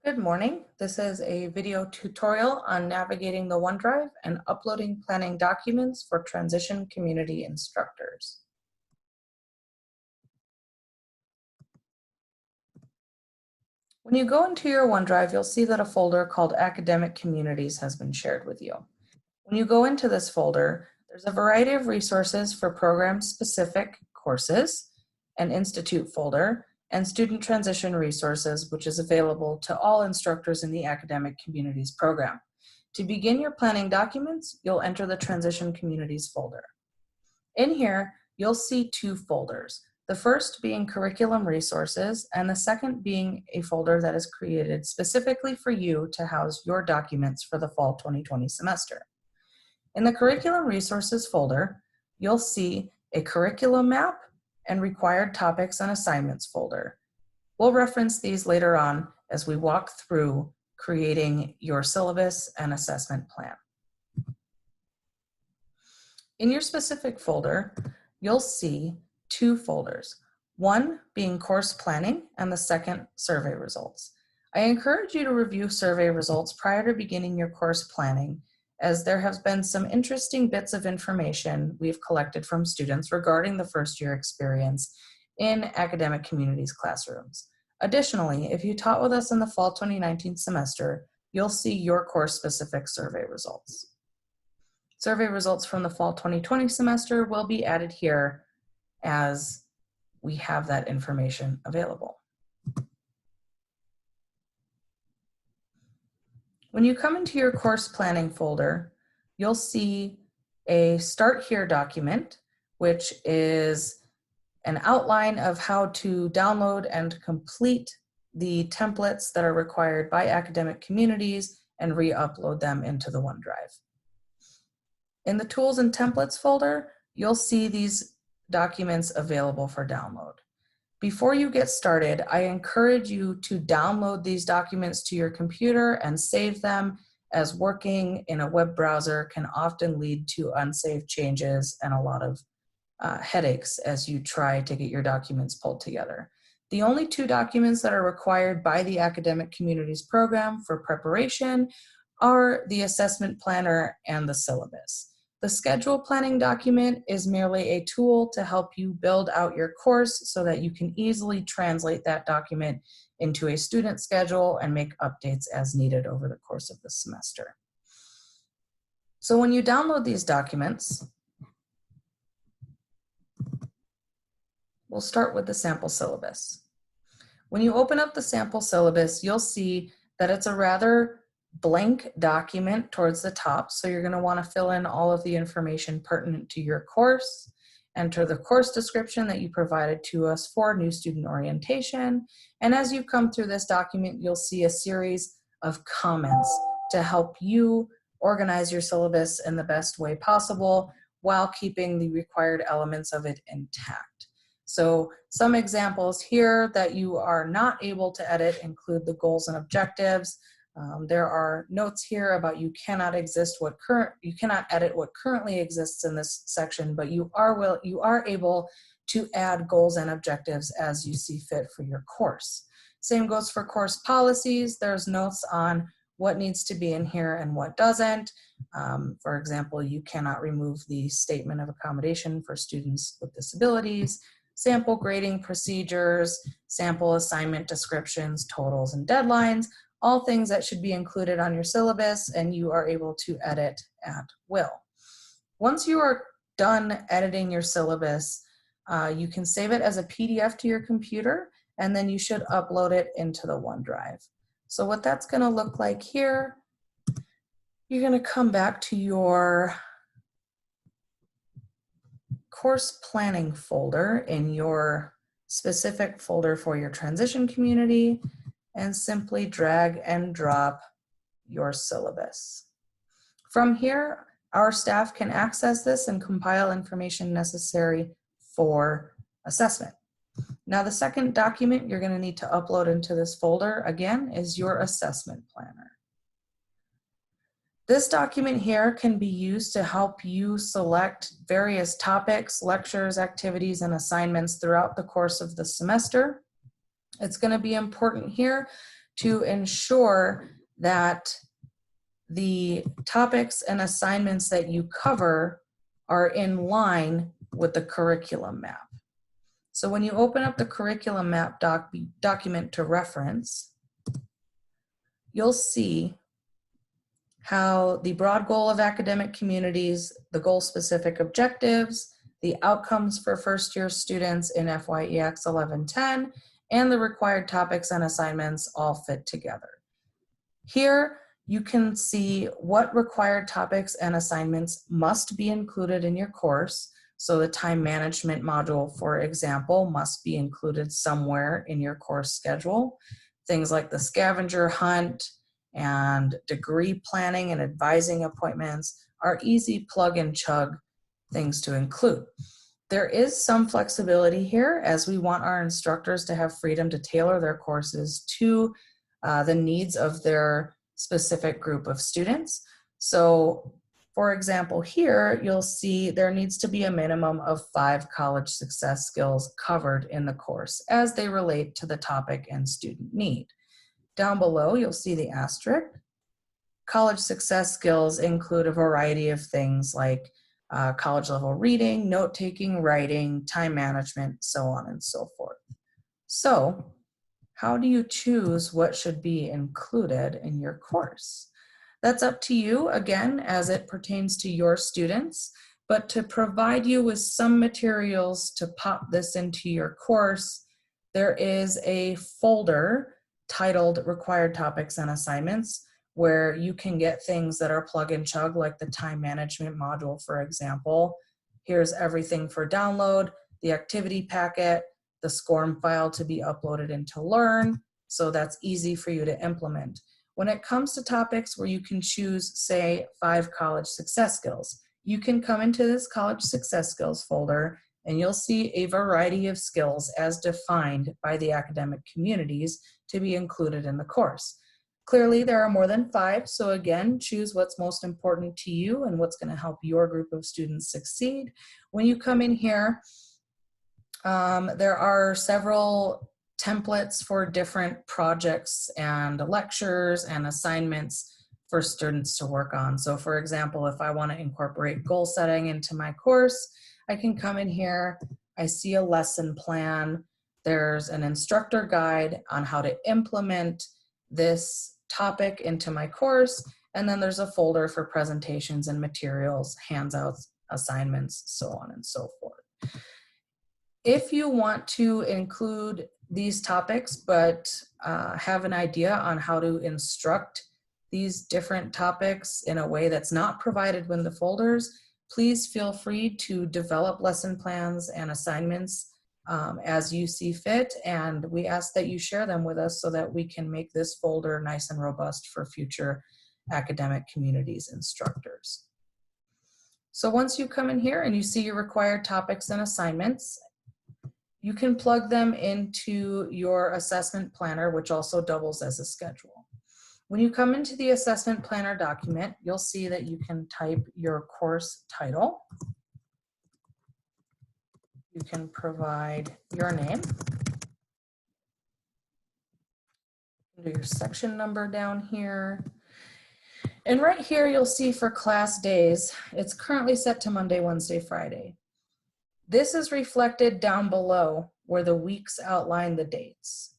Good morning. This is a video tutorial on navigating the OneDrive and uploading planning documents for transition community instructors. When you go into your OneDrive, you'll see that a folder called Academic Communities has been shared with you. When you go into this folder, there's a variety of resources for program-specific courses, an institute folder, and student transition resources, which is available to all instructors in the Academic Communities program. To begin your planning documents, you'll enter the Transition Communities folder. In here, you'll see two folders, the first being Curriculum Resources, and the second being a folder that is created specifically for you to house your documents for the fall 2020 semester. In the Curriculum Resources folder, you'll see a curriculum map and required topics and assignments folder. We'll reference these later on as we walk through creating your syllabus and assessment plan. In your specific folder, you'll see two folders, one being course planning and the second survey results. I encourage you to review survey results prior to beginning your course planning, as there have been some interesting bits of information we've collected from students regarding the first year experience in Academic Communities classrooms. Additionally, if you taught with us in the fall 2019 semester, you'll see your course-specific survey results. Survey results from the fall 2020 semester will be added here as we have that information available. When you come into your course planning folder, you'll see a Start Here document, which is an outline of how to download and complete the templates that are required by Academic Communities and re-upload them into the OneDrive. In the Tools and Templates folder, you'll see these documents available for download. Before you get started, I encourage you to download these documents to your computer and save them, as working in a web browser can often lead to unsaved changes and a lot of headaches as you try to get your documents pulled together. The only two documents that are required by the Academic Communities program for preparation are the assessment planner and the syllabus. The schedule planning document is merely a tool to help you build out your course so that you can easily translate that document into a student schedule and make updates as needed over the course of the semester. So when you download these documents, we'll start with the sample syllabus. When you open up the sample syllabus, you'll see that it's a rather blank document towards the top, so you're going to want to fill in all of the information pertinent to your course, enter the course description that you provided to us for new student orientation, and as you come through this document, you'll see a series of comments to help you organize your syllabus in the best way possible while keeping the required elements of it intact. So some examples here that you are not able to edit include the goals and objectives. There are notes here about you cannot edit what currently exists in this section, but you are able to add goals and objectives as you see fit for your course. Same goes for course policies. There's notes on what needs to be in here and what doesn't. For example, you cannot remove the statement of accommodation for students with disabilities, sample grading procedures, sample assignment descriptions, totals, and deadlines. All things that should be included on your syllabus, and you are able to edit at will. Once you are done editing your syllabus, you can save it as a PDF to your computer, and then you should upload it into the OneDrive. So what that's going to look like here, you're going to come back to your course planning folder in your specific folder for your transition community, and simply drag and drop your syllabus. From here, our staff can access this and compile information necessary for assessment. Now, the second document you're going to need to upload into this folder, again, is your assessment planner. This document here can be used to help you select various topics, lectures, activities, and assignments throughout the course of the semester. It's going to be important here to ensure that the topics and assignments that you cover are in line with the curriculum map. So when you open up the curriculum map document to reference, you'll see how the broad goal of academic communities, the goal-specific objectives, the outcomes for first-year students in FYEX 1110, and the required topics and assignments all fit together. Here, you can see what required topics and assignments must be included in your course. So the time management module, for example, must be included somewhere in your course schedule. Things like the scavenger hunt and degree planning and advising appointments are easy plug and chug things to include. There is some flexibility here, as we want our instructors to have freedom to tailor their courses to the needs of their specific group of students. So, for example, here you'll see there needs to be a minimum of 5 college success skills covered in the course as they relate to the topic and student need. Down below, you'll see the asterisk. College success skills include a variety of things like college level reading, note-taking, writing, time management, so on and so forth. So, how do you choose what should be included in your course? That's up to you, again, as it pertains to your students, but to provide you with some materials to pop this into your course, there is a folder titled Required Topics and Assignments, where you can get things that are plug and chug, like the time management module, for example. Here's everything for download, the activity packet, the SCORM file to be uploaded into Learn, so that's easy for you to implement. When it comes to topics where you can choose, say, 5 college success skills, you can come into this college success skills folder and you'll see a variety of skills as defined by the academic communities to be included in the course. Clearly, there are more than 5, so again, choose what's most important to you and what's going to help your group of students succeed. When you come in here, there are several templates for different projects and lectures and assignments for students to work on. So for example, if I want to incorporate goal setting into my course, I can come in here, I see a lesson plan, there's an instructor guide on how to implement this topic into my course, and then there's a folder for presentations and materials, handouts, assignments, so on and so forth. If you want to include these topics but have an idea on how to instruct these different topics in a way that's not provided in the folders, please feel free to develop lesson plans and assignments as you see fit, and we ask that you share them with us so that we can make this folder nice and robust for future academic communities instructors. So once you come in here and you see your required topics and assignments, you can plug them into your assessment planner, which also doubles as a schedule. When you come into the assessment planner document, you'll see that you can type your course title. You can provide your name. Do your section number down here. And right here, you'll see for class days, it's currently set to Monday, Wednesday, Friday. This is reflected down below where the weeks outline the dates.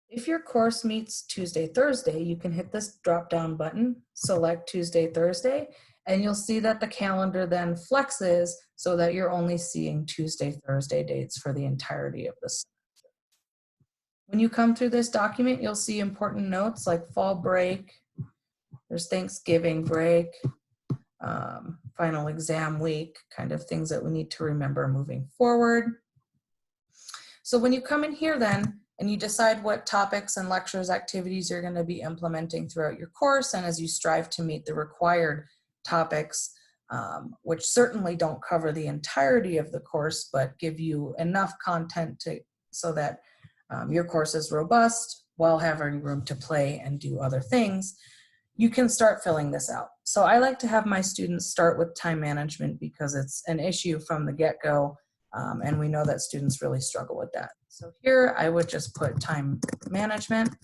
If your course meets Tuesday, Thursday, you can hit this drop-down button, select Tuesday, Thursday, and you'll see that the calendar then flexes so that you're only seeing Tuesday, Thursday dates for the entirety of the semester. When you come through this document, you'll see important notes like fall break, there's Thanksgiving break, final exam week, kind of things that we need to remember moving forward. So when you come in here then, and you decide what topics and lectures, activities you're going to be implementing throughout your course, and as you strive to meet the required topics, which certainly don't cover the entirety of the course, but give you enough content so that your course is robust while having room to play and do other things, you can start filling this out. So I like to have my students start with time management because it's an issue from the get-go, and we know that students really struggle with that. So here I would just put time management.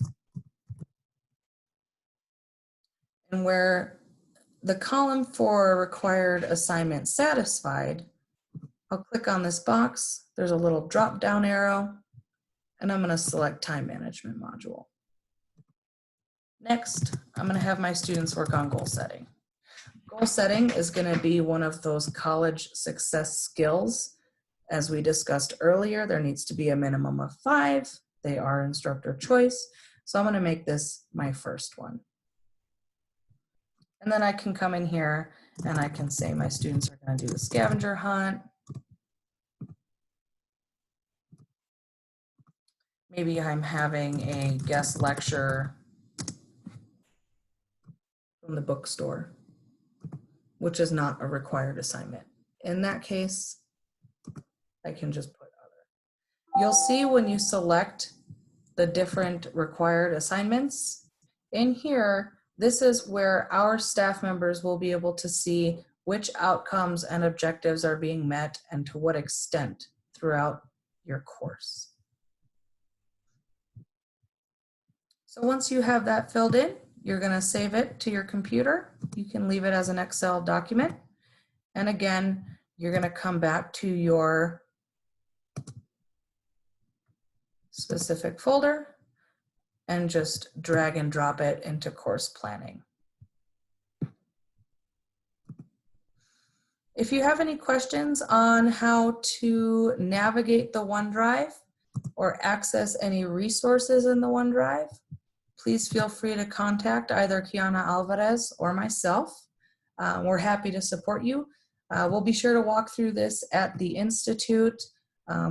And where the column for required assignment satisfied, I'll click on this box. There's a little drop down arrow, and I'm going to select time management module. Next, I'm going to have my students work on goal setting. Goal setting is going to be one of those college success skills. As we discussed earlier, there needs to be a minimum of 5. They are instructor choice. So I'm going to make this my first one. And then I can come in here and I can say my students are going to do the scavenger hunt. Maybe I'm having a guest lecture from the bookstore, which is not a required assignment. In that case, I can just put other. You'll see when you select the different required assignments, in here, this is where our staff members will be able to see which outcomes and objectives are being met and to what extent throughout your course. So once you have that filled in, you're going to save it to your computer. You can leave it as an Excel document. And again, you're going to come back to your specific folder and just drag and drop it into course planning. If you have any questions on how to navigate the OneDrive or access any resources in the OneDrive, please feel free to contact either Kiana Alvarez or myself. We're happy to support you. We'll be sure to walk through this at the Institute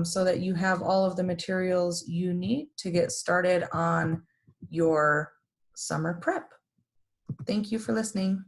so that you have all of the materials you need to get started on your summer prep. Thank you for listening.